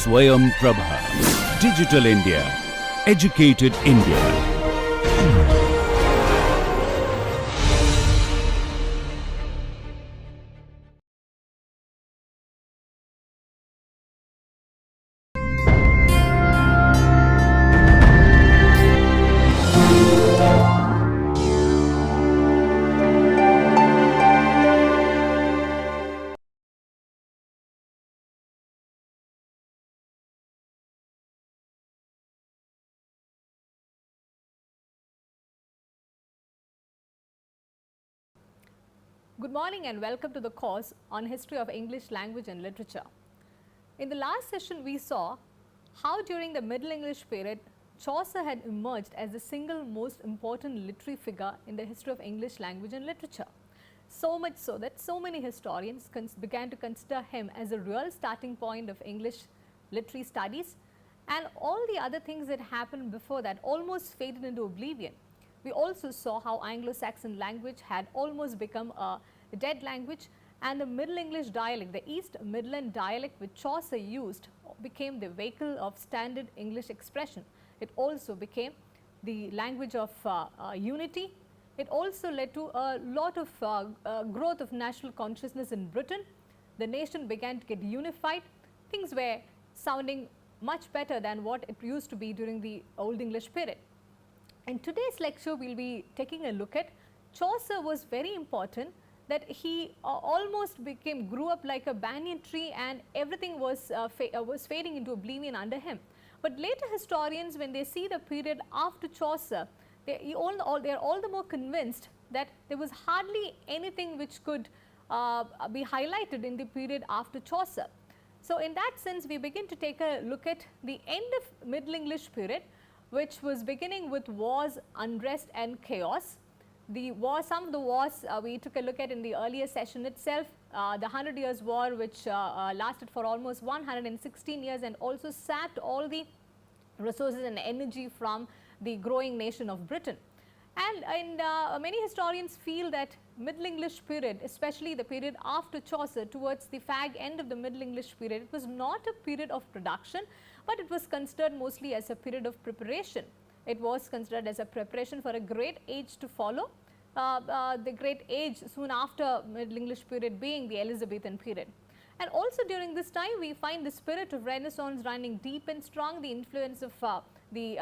Swayam Prabha. Digital India. Educated India. Good morning and welcome to the course on History of English Language and Literature. In the last session, we saw how during the Middle English period, Chaucer had emerged as the single most important literary figure in the history of English language and literature. So much so that so many historians began to consider him as a real starting point of English literary studies, and all the other things that happened before that almost faded into oblivion. We also saw how Anglo-Saxon language had almost become a dead language, and the Middle English dialect, the East Midland dialect which Chaucer used, became the vehicle of standard English expression. It also became the language of unity. It also led to a lot of growth of national consciousness in Britain. The nation began to get unified. Things were sounding much better than what it used to be during the Old English period. In today's lecture, we will be taking a look at Chaucer was very important, that he almost grew up like a banyan tree, and everything was fading into oblivion under him. But later historians, when they see the period after Chaucer, they are all the more convinced that there was hardly anything which could be highlighted in the period after Chaucer. So, in that sense, we begin to take a look at the end of Middle English period, which was beginning with wars, unrest and chaos. Some of the wars we took a look at in the earlier session itself, the 100 Years' War, which lasted for almost 116 years and also sapped all the resources and energy from the growing nation of Britain. And many historians feel that Middle English period, especially the period after Chaucer, towards the fag end of the Middle English period, it was not a period of production, but it was considered mostly as a period of preparation. It was considered as a preparation for a great age to follow, the great age soon after Middle English period being the Elizabethan period. And also during this time, we find the spirit of Renaissance running deep and strong, the influence of the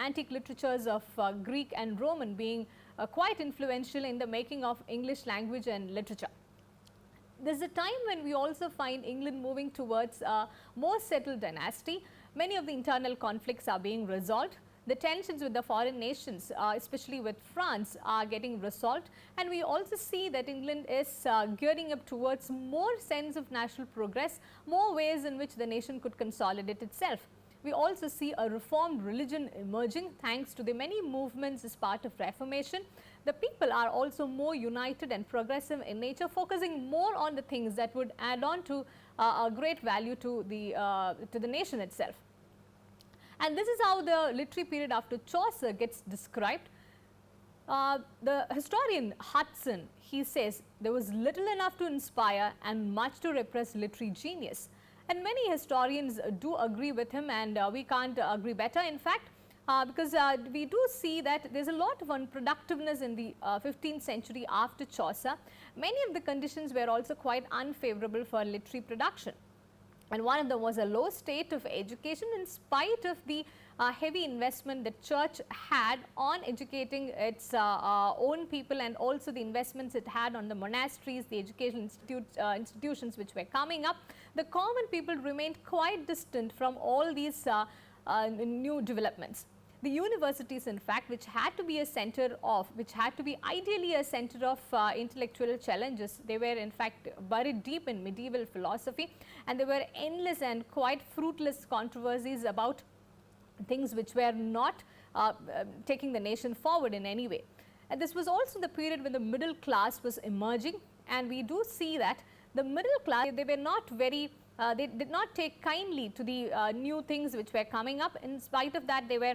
antique literatures of Greek and Roman being quite influential in the making of English language and literature. This is a time when we also find England moving towards a more settled dynasty. Many of the internal conflicts are being resolved. The tensions with the foreign nations, especially with France, are getting resolved, and we also see that England is gearing up towards more sense of national progress, more ways in which the nation could consolidate itself. We also see a reformed religion emerging thanks to the many movements as part of Reformation. The people are also more united and progressive in nature, focusing more on the things that would add on to a great value to the nation itself. And this is how the literary period after Chaucer gets described. The historian Hudson, he says, there was little enough to inspire and much to repress literary genius. And many historians do agree with him, and we can't agree better, in fact, because we do see that there is a lot of unproductiveness in the 15th century after Chaucer. Many of the conditions were also quite unfavorable for literary production. And one of them was a low state of education, in spite of the heavy investment the church had on educating its own people, and also the investments it had on the monasteries, the educational institutions which were coming up. The common people remained quite distant from all these new developments. The universities, in fact, which had to be a center of, which had to be ideally a center of intellectual challenges, they were in fact buried deep in medieval philosophy, and there were endless and quite fruitless controversies about things which were not taking the nation forward in any way. And this was also the period when the middle class was emerging, and we do see that the middle class, they were not very they did not take kindly to the new things which were coming up. In spite of that, they were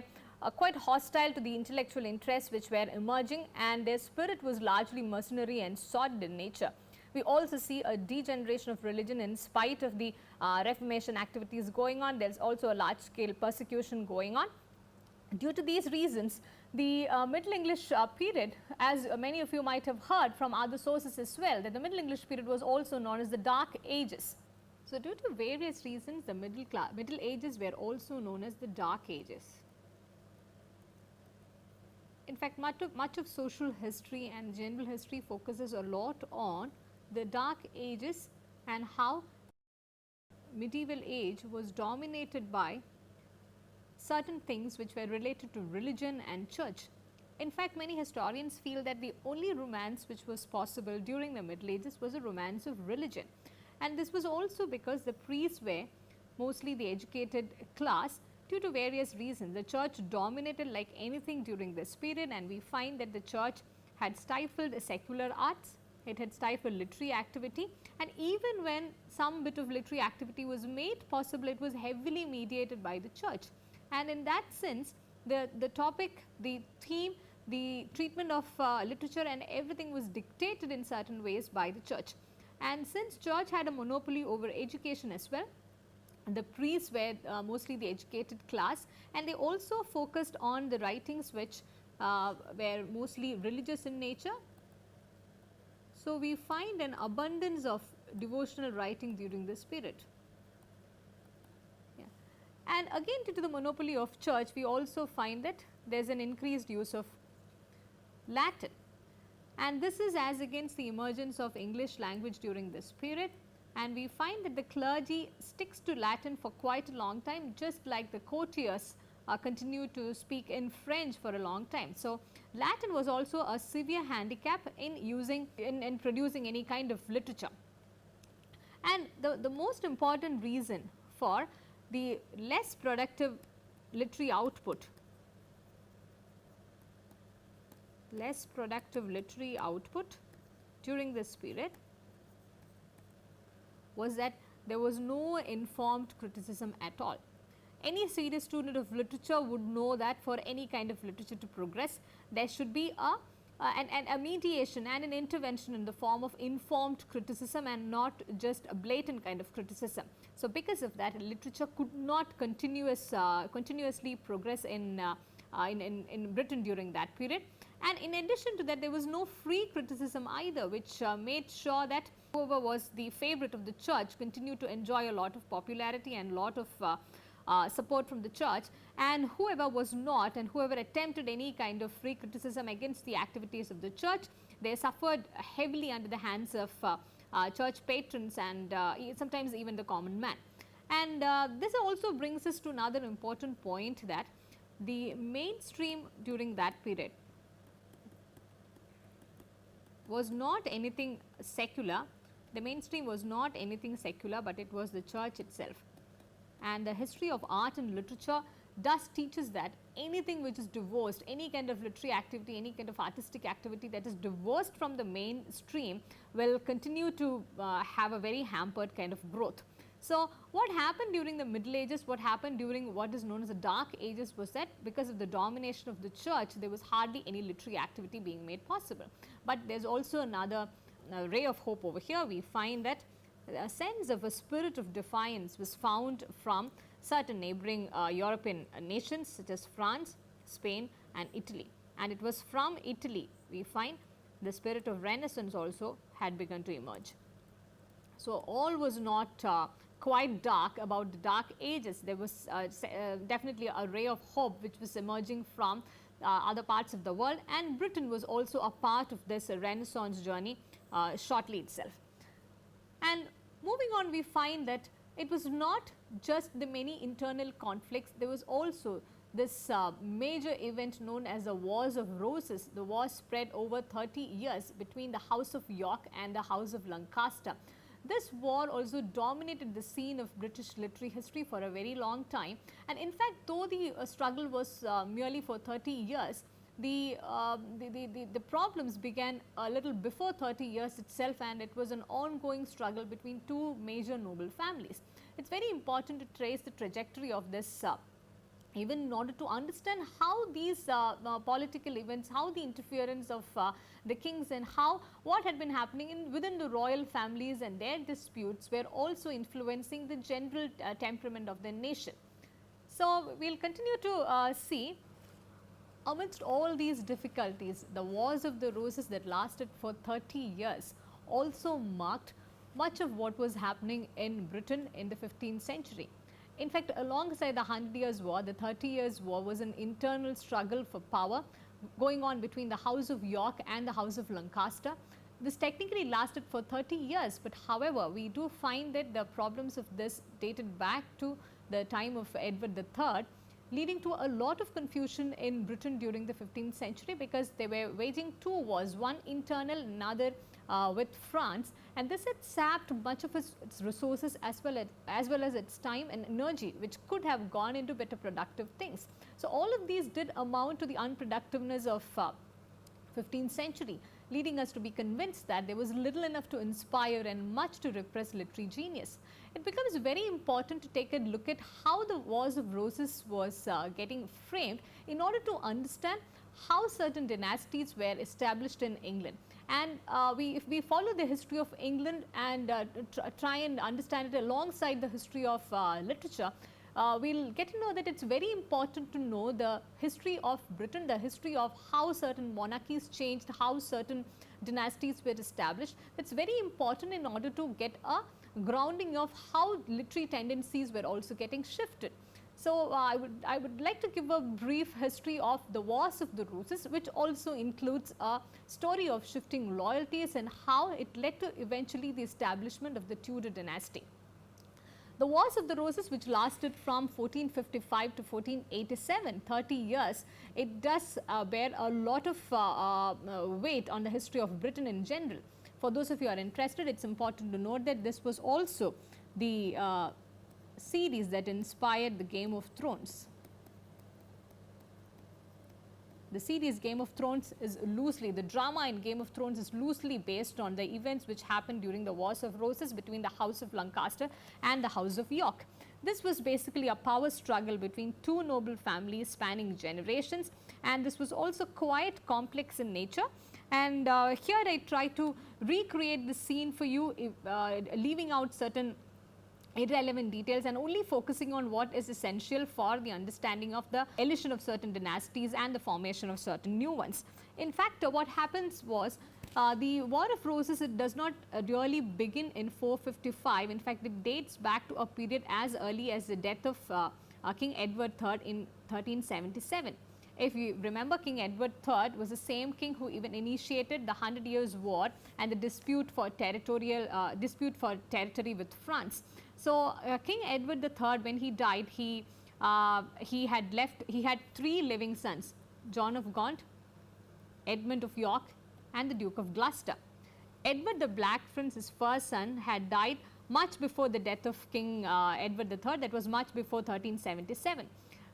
quite hostile to the intellectual interests which were emerging, and their spirit was largely mercenary and sordid in nature. We also see a degeneration of religion in spite of the Reformation activities going on. There is also a large scale persecution going on. Due to these reasons, the Middle English period, as many of you might have heard from other sources as well, that the Middle English period was also known as the Dark Ages. So, due to various reasons, the Middle Ages were also known as the Dark Ages. In fact, much of social history and general history focuses a lot on the Dark Ages and how medieval age was dominated by certain things which were related to religion and church. In fact, many historians feel that the only romance which was possible during the Middle Ages was a romance of religion, and this was also because the priests were mostly the educated class. Due to various reasons, the church dominated like anything during this period, and we find that the church had stifled secular arts, it had stifled literary activity, and even when some bit of literary activity was made possible, it was heavily mediated by the church. And in that sense, the topic, the theme, the treatment of literature and everything was dictated in certain ways by the church. And since church had a monopoly over education as well, the priests were mostly the educated class, and they also focused on the writings which were mostly religious in nature. So, we find an abundance of devotional writing during this period. And again, due to the monopoly of church, we also find that there is an increased use of Latin, and this is as against the emergence of English language during this period. And we find that the clergy sticks to Latin for quite a long time, just like the courtiers continue to speak in French for a long time. So, Latin was also a severe handicap in producing any kind of literature. And the most important reason for the less productive literary output during this period was that there was no informed criticism at all. Any serious student of literature would know that for any kind of literature to progress, there should be a mediation and an intervention in the form of informed criticism and not just a blatant kind of criticism. So, because of that, literature could not continuously progress in Britain during that period. And in addition to that, there was no free criticism either, which made sure that whoever was the favorite of the church continued to enjoy a lot of popularity and lot of support from the church, and whoever was not, and whoever attempted any kind of free criticism against the activities of the church, they suffered heavily under the hands of church patrons and sometimes even the common man. And this also brings us to another important point, that the mainstream during that period was not anything secular. The mainstream was not anything secular, but it was the church itself. And the history of art and literature thus teaches that anything which is divorced, any kind of literary activity, any kind of artistic activity that is divorced from the mainstream will continue to have a very hampered kind of growth. So, what happened during the Middle Ages, what happened during what is known as the Dark Ages was that because of the domination of the church, there was hardly any literary activity being made possible. But there is also another ray of hope over here. We find that a sense of a spirit of defiance was found from certain neighboring European nations such as France, Spain and Italy. And it was from Italy we find the spirit of Renaissance also had begun to emerge. So, all was not quite dark about the Dark Ages. There was definitely a ray of hope which was emerging from other parts of the world, and Britain was also a part of this Renaissance journey shortly itself. And moving on, we find that it was not just the many internal conflicts, there was also this major event known as the Wars of Roses. The war spread over 30 years between the House of York and the House of Lancaster. This war also dominated the scene of British literary history for a very long time, and in fact, though the struggle was merely for 30 years, the problems began a little before 30 years itself, and it was an ongoing struggle between two major noble families. It is very important to trace the trajectory of this even in order to understand how these political events, how the interference of the kings and what had been happening within the royal families and their disputes were also influencing the general temperament of the nation. So, we will continue to see amidst all these difficulties, the Wars of the Roses that lasted for 30 years also marked much of what was happening in Britain in the 15th century. In fact, alongside the 100 Years' War, the 30 Years' War was an internal struggle for power going on between the House of York and the House of Lancaster. This technically lasted for 30 years, but however, we do find that the problems of this dated back to the time of Edward III, leading to a lot of confusion in Britain during the 15th century, because they were waging two wars, one internal, another with France, and this had sapped much of its resources as well as its time and energy, which could have gone into better productive things. So, all of these did amount to the unproductiveness of 15th century, leading us to be convinced that there was little enough to inspire and much to repress literary genius. It becomes very important to take a look at how the Wars of Roses was getting framed in order to understand how certain dynasties were established in England. And if we follow the history of England and try and understand it alongside the history of literature, we will get to know that it is very important to know the history of Britain, the history of how certain monarchies changed, how certain dynasties were established. It is very important in order to get a grounding of how literary tendencies were also getting shifted. So, I would like to give a brief history of the Wars of the Roses, which also includes a story of shifting loyalties and how it led to eventually the establishment of the Tudor dynasty. The Wars of the Roses, which lasted from 1455 to 1487, 30 years, it does bear a lot of weight on the history of Britain in general. For those of you who are interested, it is important to note that this was also the series that inspired the Game of Thrones. The series Game of Thrones is loosely, the drama in Game of Thrones is loosely based on the events which happened during the Wars of Roses between the House of Lancaster and the House of York. This was basically a power struggle between two noble families spanning generations, and this was also quite complex in nature. And here I try to recreate the scene for you, leaving out certain irrelevant details and only focusing on what is essential for the understanding of the elision of certain dynasties and the formation of certain new ones. In fact, what happens was the War of Roses, it does not really begin in 455. In fact, it dates back to a period as early as the death of King Edward III in 1377. If you remember, King Edward III was the same king who even initiated the 100 Years' War and the dispute for territory with France. So, King Edward III, when he died, he had three living sons: John of Gaunt, Edmund of York, and the Duke of Gloucester. Edward the Black Prince, his first son, had died much before the death of King Edward III, that was much before 1377.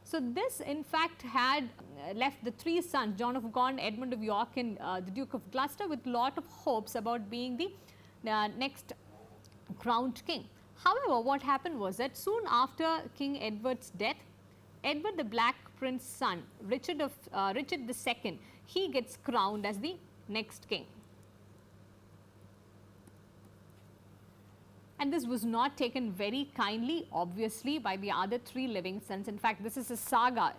So, this in fact had left the three sons, John of Gaunt, Edmund of York, and the Duke of Gloucester, with lot of hopes about being the next crowned king. However, what happened was that soon after King Edward's death, Edward the Black Prince's son, Richard II, he gets crowned as the next king. And this was not taken very kindly, obviously, by the other three living sons. In fact, this is a saga,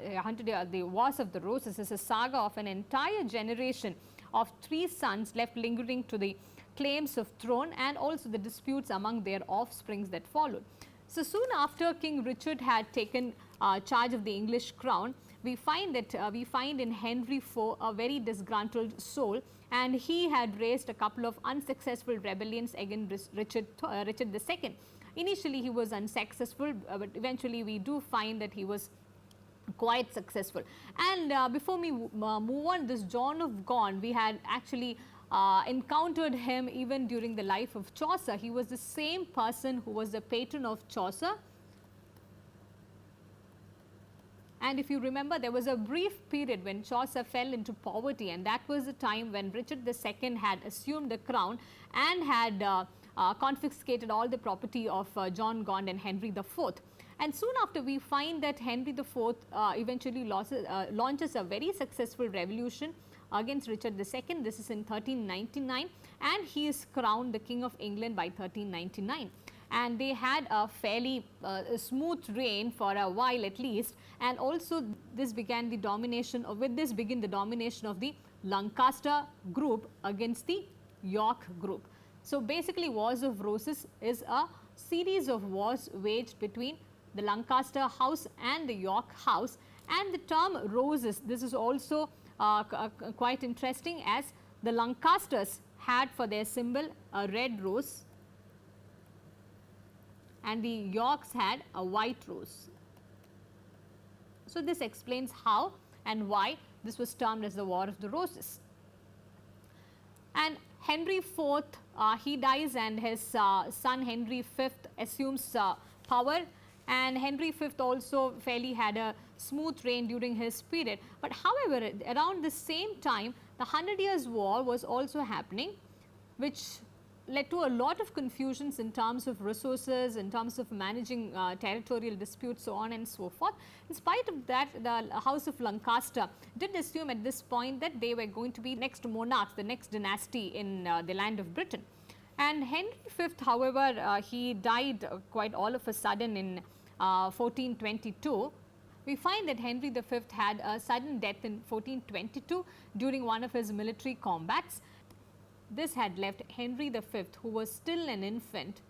the Wars of the Roses is a saga of an entire generation of three sons left lingering to the claims of throne and also the disputes among their offsprings that followed. So, soon after King Richard had taken charge of the English crown, we find in Henry IV a very disgruntled soul, and he had raised a couple of unsuccessful rebellions against Richard II. Initially, he was unsuccessful, but eventually we do find that he was quite successful. And before we move on, this John of Gaunt, we had actually encountered him even during the life of Chaucer. He was the same person who was the patron of Chaucer. And if you remember, there was a brief period when Chaucer fell into poverty, and that was the time when Richard II had assumed the crown and had confiscated all the property of John Gaunt and Henry IV. And soon after, we find that Henry IV eventually launches a very successful revolution against Richard II. This is in 1399, and he is crowned the King of England by 1399. And they had a fairly smooth reign for a while at least, and also this began the domination of, with this began the domination of the Lancaster group against the York group. So basically, Wars of Roses is a series of wars waged between the Lancaster house and the York house, and the term roses, this is also quite interesting, as the Lancasters had for their symbol a red rose and the Yorks had a white rose. So this explains how and why this was termed as the War of the Roses. And Henry IV, he dies, and his son Henry V assumes power, and Henry V also fairly had a smooth reign during his period. But however, around the same time, the 100 Years' War was also happening, which led to a lot of confusions in terms of resources, in terms of managing territorial disputes, so on and so forth. In spite of that, the House of Lancaster did assume at this point that they were going to be next monarchs, the next dynasty in the land of Britain. And Henry V, however, he died quite all of a sudden in 1422. We find that Henry V had a sudden death in 1422 during one of his military combats. This had left Henry V, who was still an infant,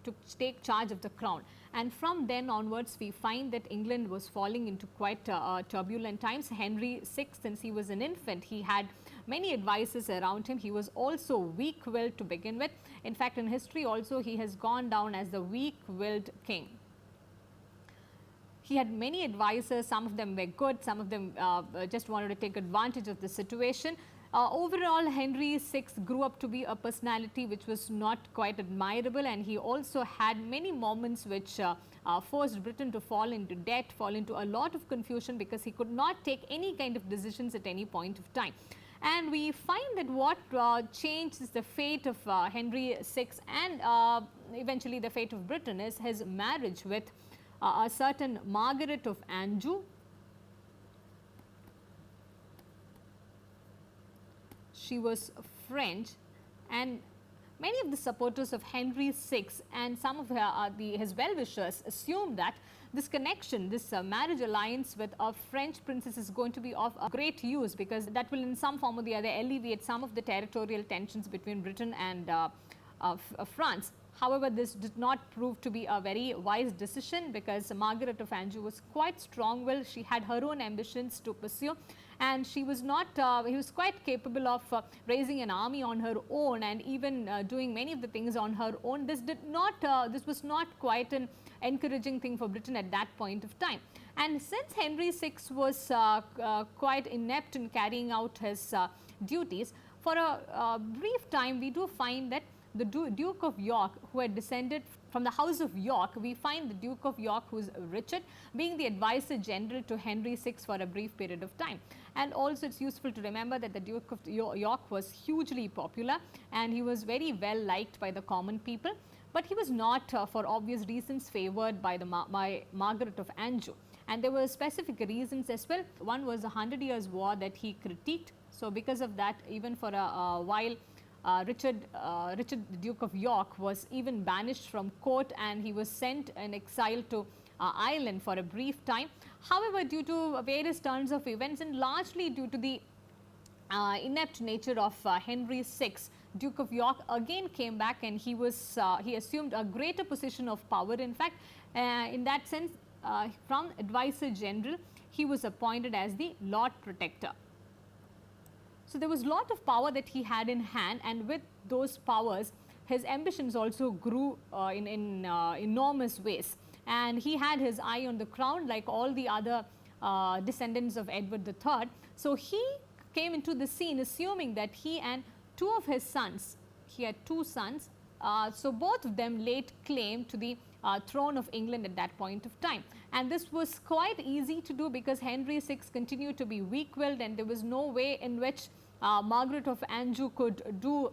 to take charge of the crown. And from then onwards, we find that England was falling into quite turbulent times. Henry VI, since he was an infant, he had many advisors around him. He was also weak-willed to begin with. In fact, in history also, he has gone down as the weak-willed king. He had many advisors, some of them were good, some of them just wanted to take advantage of the situation. Overall, Henry VI grew up to be a personality which was not quite admirable, and he also had many moments which forced Britain to fall into debt, fall into a lot of confusion, because he could not take any kind of decisions at any point of time. And we find that what changed the fate of Henry VI and eventually the fate of Britain is his marriage with a certain Margaret of Anjou. She was French, and many of the supporters of Henry VI and some of his well-wishers assumed that this connection, this marriage alliance with a French princess is going to be of great use, because that will in some form or the other alleviate some of the territorial tensions between Britain and France. However, this did not prove to be a very wise decision, because Margaret of Anjou was quite strong-willed. She had her own ambitions to pursue, and she was not, he was quite capable of raising an army on her own and even doing many of the things on her own. This was not quite an encouraging thing for Britain at that point of time. And since Henry VI was quite inept in carrying out his duties, for a brief time we do find that the Duke of York, who had descended from the House of York, we find the Duke of York, who is Richard, being the advisor general to Henry VI for a brief period of time. And also, it's useful to remember that the Duke of York was hugely popular, and he was very well liked by the common people, but he was not, for obvious reasons, favoured by Margaret of Anjou. And there were specific reasons as well. One was the 100 Years' War that he critiqued. So because of that, even for a while, Richard, the Duke of York, was even banished from court, and he was sent in exile to Ireland for a brief time. However, due to various turns of events and largely due to the inept nature of Henry VI, Duke of York again came back, and he assumed a greater position of power. In fact, in that sense, from advisor general, he was appointed as the Lord Protector. So there was a lot of power that he had in hand, and with those powers, his ambitions also grew in enormous ways. And he had his eye on the crown like all the other descendants of Edward III. So he came into the scene assuming that he and two of his sons, he had two sons, so both of them laid claim to the throne of England at that point of time. And this was quite easy to do, because Henry VI continued to be weak-willed, and there was no way in which Margaret of Anjou could do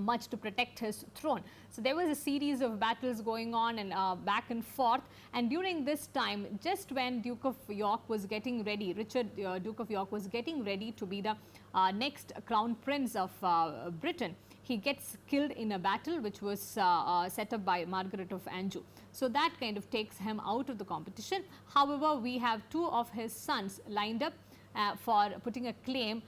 much to protect his throne. So there was a series of battles going on and back and forth, and during this time, just when Duke of York was getting ready, Richard Duke of York was getting ready to be the next crown prince of Britain, he gets killed in a battle which was set up by Margaret of Anjou. So that kind of takes him out of the competition. However, we have two of his sons lined up for putting a claim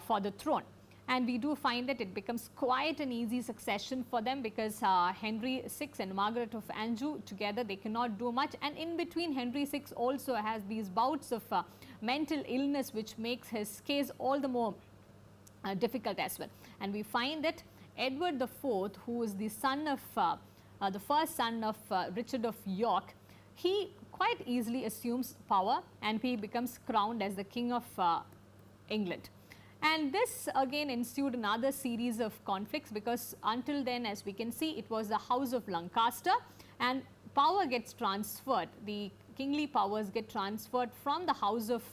for the throne. And we do find that it becomes quite an easy succession for them, because Henry VI and Margaret of Anjou together, they cannot do much, and in between Henry VI also has these bouts of mental illness which makes his case all the more difficult as well. And we find that Edward IV, who is the son of the first son of Richard of York, he quite easily assumes power and he becomes crowned as the King of England. And this again ensued another series of conflicts, because until then, as we can see, it was the House of Lancaster, and power gets transferred. The kingly powers get transferred from the House of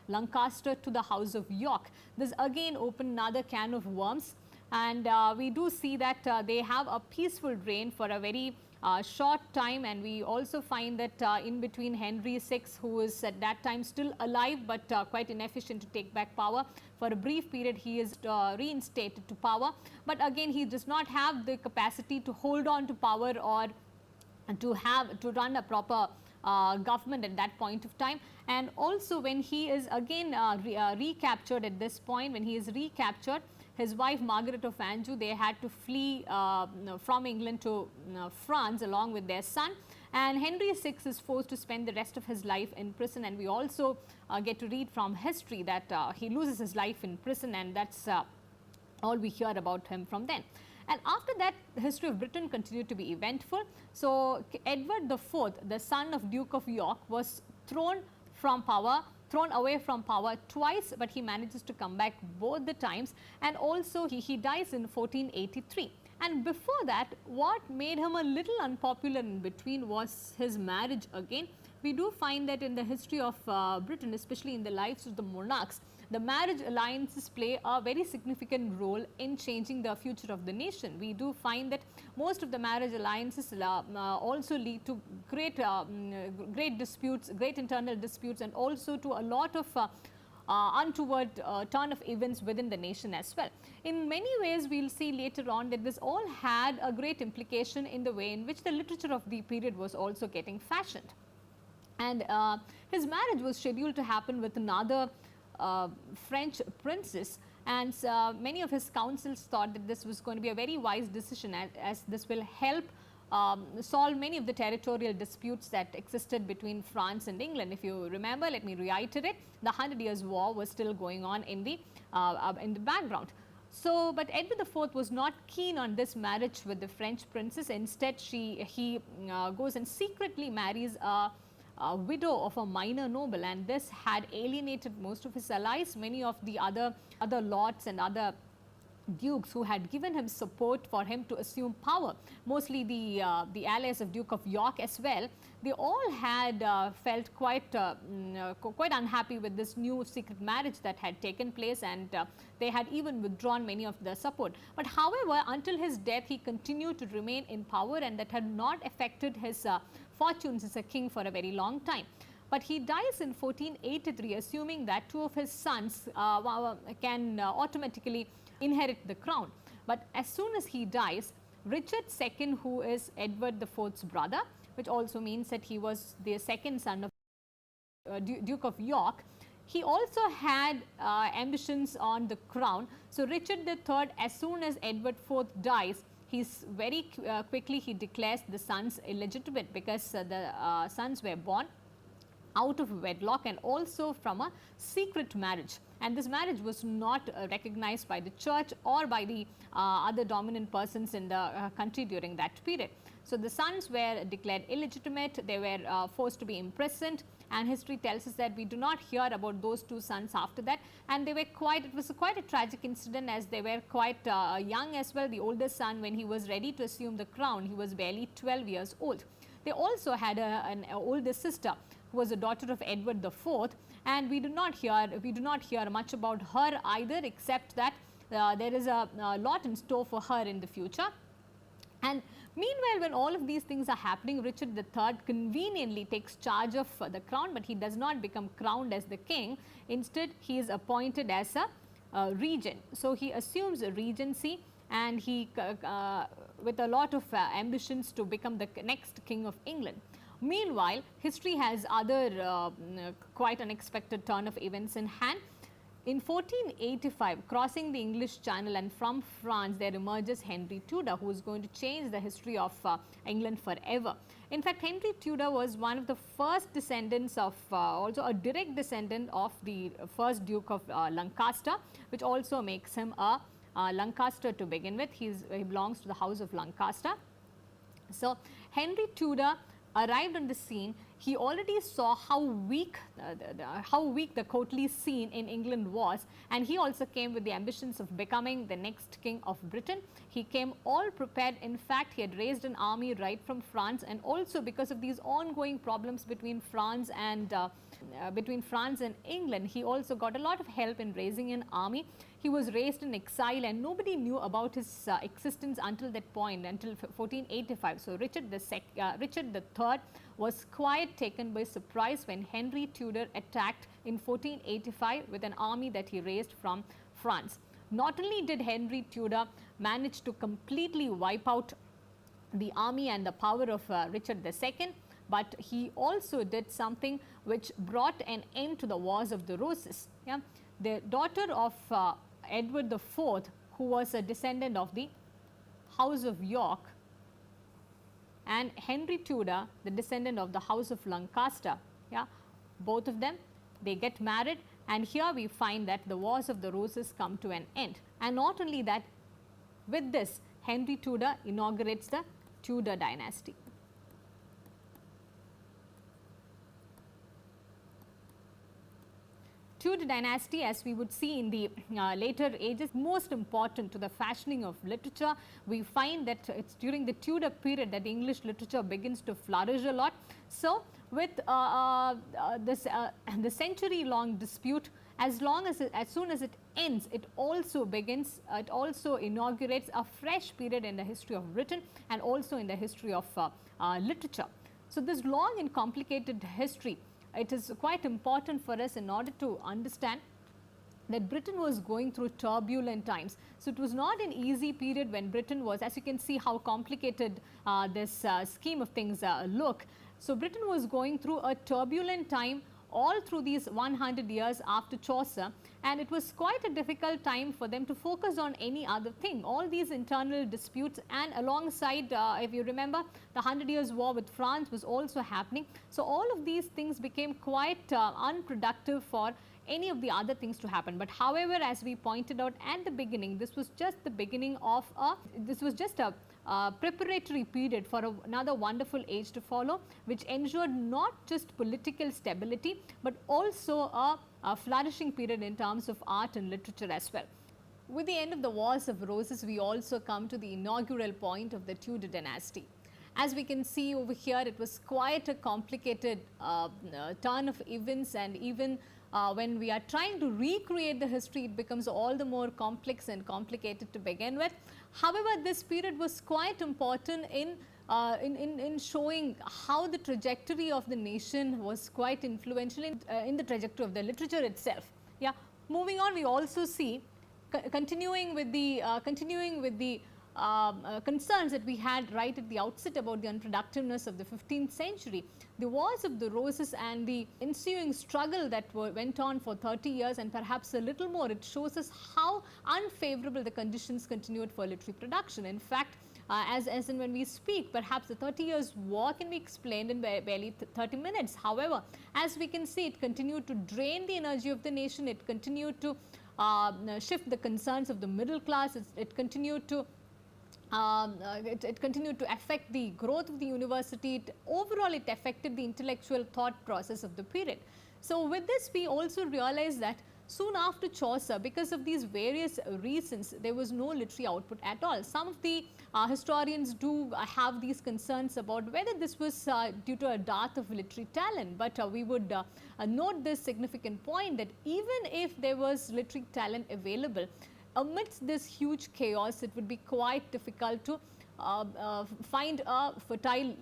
Lancaster to the House of York. This again opened another can of worms, and we do see that they have a peaceful reign for a very short time, and we also find that in between Henry VI, who is at that time still alive but quite inefficient to take back power, for a brief period he is reinstated to power, but again he does not have the capacity to hold on to power or to run a proper government at that point of time. And also when he is again recaptured at this point, when he is recaptured, his wife Margaret of Anjou, they had to flee from England to France along with their son, and Henry VI is forced to spend the rest of his life in prison. And we also get to read from history that he loses his life in prison, and that's all we hear about him from then. And after that, the history of Britain continued to be eventful. So Edward IV, the son of Duke of York, was thrown away from power twice, but he manages to come back both the times, and also he dies in 1483. And before that, what made him a little unpopular in between was his marriage again. We do find that in the history of Britain, especially in the lives of the monarchs, the marriage alliances play a very significant role in changing the future of the nation. We do find that most of the marriage alliances also lead to great disputes, great internal disputes, and also to a lot of untoward turn of events within the nation as well. In many ways, we will see later on that this all had a great implication in the way in which the literature of the period was also getting fashioned. And his marriage was scheduled to happen with another French princess, and many of his councils thought that this was going to be a very wise decision, as this will help solve many of the territorial disputes that existed between France and England. If you remember, let me reiterate, the 100 Years' War was still going on in the background. So, but Edward IV was not keen on this marriage with the French princess. Instead, he goes and secretly marries a widow of a minor noble, and this had alienated most of his allies. Many of the other lords and other dukes who had given him support for him to assume power, mostly the allies of Duke of York as well, they all had felt quite unhappy with this new secret marriage that had taken place, and they had even withdrawn many of the support. But however, until his death, he continued to remain in power, and that had not affected his fortunes as a king for a very long time. But he dies in 1483, assuming that two of his sons can automatically inherit the crown. But as soon as he dies, Richard II, who is Edward IV's brother, which also means that he was the second son of Duke of York, he also had ambitions on the crown. So Richard III, as soon as Edward IV dies, he's very quickly he declares the sons illegitimate, because the sons were born out of wedlock and also from a secret marriage, and this marriage was not recognized by the church or by the other dominant persons in the country during that period. So the sons were declared illegitimate, they were forced to be imprisoned, and history tells us that we do not hear about those two sons after that, and they were it was quite a tragic incident, as they were quite young as well. The oldest son, when he was ready to assume the crown, he was barely 12 years old. They also had an older sister who was a daughter of Edward IV, and we do not hear much about her either, except that there is a lot in store for her in the future. And meanwhile, when all of these things are happening, Richard III conveniently takes charge of the crown, but he does not become crowned as the king. Instead, he is appointed as a regent. So, he assumes a regency, and he with a lot of ambitions to become the next king of England. Meanwhile, history has other quite unexpected turn of events in hand. In 1485, crossing the English Channel, and from France there emerges Henry Tudor, who is going to change the history of England forever. In fact, Henry Tudor was one of the first descendants of, also a direct descendant of the first Duke of Lancaster, which also makes him a Lancaster to begin with. He belongs to the house of Lancaster. So, Henry Tudor arrived on the scene. He already saw how weak the courtly scene in England was, and he also came with the ambitions of becoming the next king of Britain. He came all prepared. In fact, he had raised an army right from France, and also because of these ongoing problems between France and England, he also got a lot of help in raising an army. He was raised in exile, and nobody knew about his existence until that point, until 1485. So, Richard III was quite taken by surprise when Henry Tudor attacked in 1485 with an army that he raised from France. Not only did Henry Tudor manage to completely wipe out the army and the power of Richard II, but he also did something which brought an end to the Wars of the Roses. Yeah? The daughter of Edward IV, who was a descendant of the House of York, and Henry Tudor, the descendant of the House of Lancaster, yeah, both of them, they get married, and here we find that the Wars of the Roses come to an end. And not only that, with this, Henry Tudor inaugurates the Tudor dynasty. Tudor dynasty, as we would see in the later ages, most important to the fashioning of literature. We find that it's during the Tudor period that English literature begins to flourish a lot. So, with the century-long dispute, as soon as it ends, it also inaugurates a fresh period in the history of Britain and also in the history of literature. So, this long and complicated history, it is quite important for us in order to understand that Britain was going through turbulent times. So, it was not an easy period when Britain was, as you can see how complicated this scheme of things look. So, Britain was going through a turbulent time all through these 100 years after Chaucer, and it was quite a difficult time for them to focus on any other thing. All these internal disputes, and alongside, if you remember, the 100 Years' War with France was also happening. So, all of these things became quite unproductive for any of the other things to happen. But however, as we pointed out at the beginning, this was just the beginning of a preparatory period for another wonderful age to follow, which ensured not just political stability, but also a flourishing period in terms of art and literature as well. With the end of the Wars of Roses, we also come to the inaugural point of the Tudor dynasty. As we can see over here, it was quite a complicated turn of events, and even when we are trying to recreate the history, it becomes all the more complex and complicated to begin with. However, this period was quite important in showing how the trajectory of the nation was quite influential in the trajectory of the literature itself. Yeah. Moving on, we also see continuing with the concerns that we had right at the outset about the unproductiveness of the 15th century. The Wars of the Roses and the ensuing struggle that went on for 30 years and perhaps a little more, it shows us how unfavorable the conditions continued for literary production. In fact, as in when we speak, perhaps the 30 Years' War can be explained in barely 30 minutes. However, as we can see, it continued to drain the energy of the nation, it continued to shift the concerns of the middle class, it continued to affect the growth of the university. Overall, it affected the intellectual thought process of the period. So, with this, we also realize that soon after Chaucer, because of these various reasons, there was no literary output at all. Some of the historians do have these concerns about whether this was due to a dearth of literary talent, but we would note this significant point that even if there was literary talent available, amidst this huge chaos, it would be quite difficult to find a fertile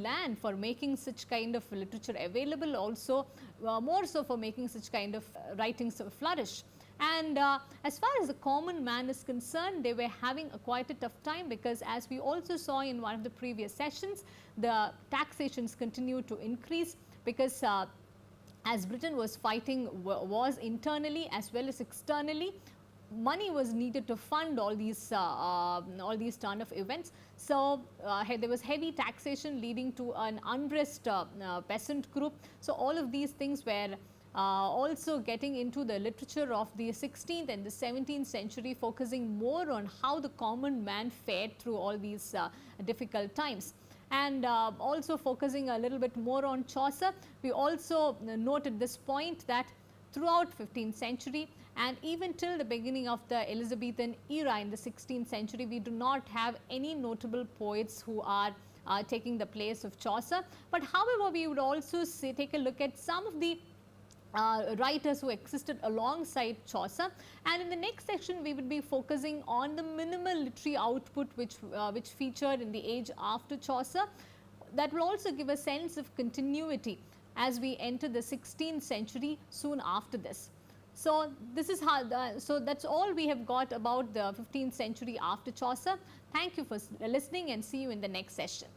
land for making such kind of literature available, also more so for making such kind of writings flourish. And as far as the common man is concerned, they were having quite a tough time, because as we also saw in one of the previous sessions, the taxations continued to increase, because as Britain was fighting wars internally as well as externally, money was needed to fund all these turn of events. So there was heavy taxation leading to an unrest peasant group. So all of these things were also getting into the literature of the 16th and the 17th century, focusing more on how the common man fared through all these difficult times. And also focusing a little bit more on Chaucer, we also note at this point that throughout 15th century and even till the beginning of the Elizabethan era in the 16th century, we do not have any notable poets who are taking the place of Chaucer. But however, we would also take a look at some of the writers who existed alongside Chaucer, and in the next section we would be focusing on the minimal literary output which featured in the age after Chaucer. That will also give a sense of continuity as we enter the 16th century soon after this. So this is how so that's all we have got about the 15th century after Chaucer. Thank you for listening, and see you in the next session.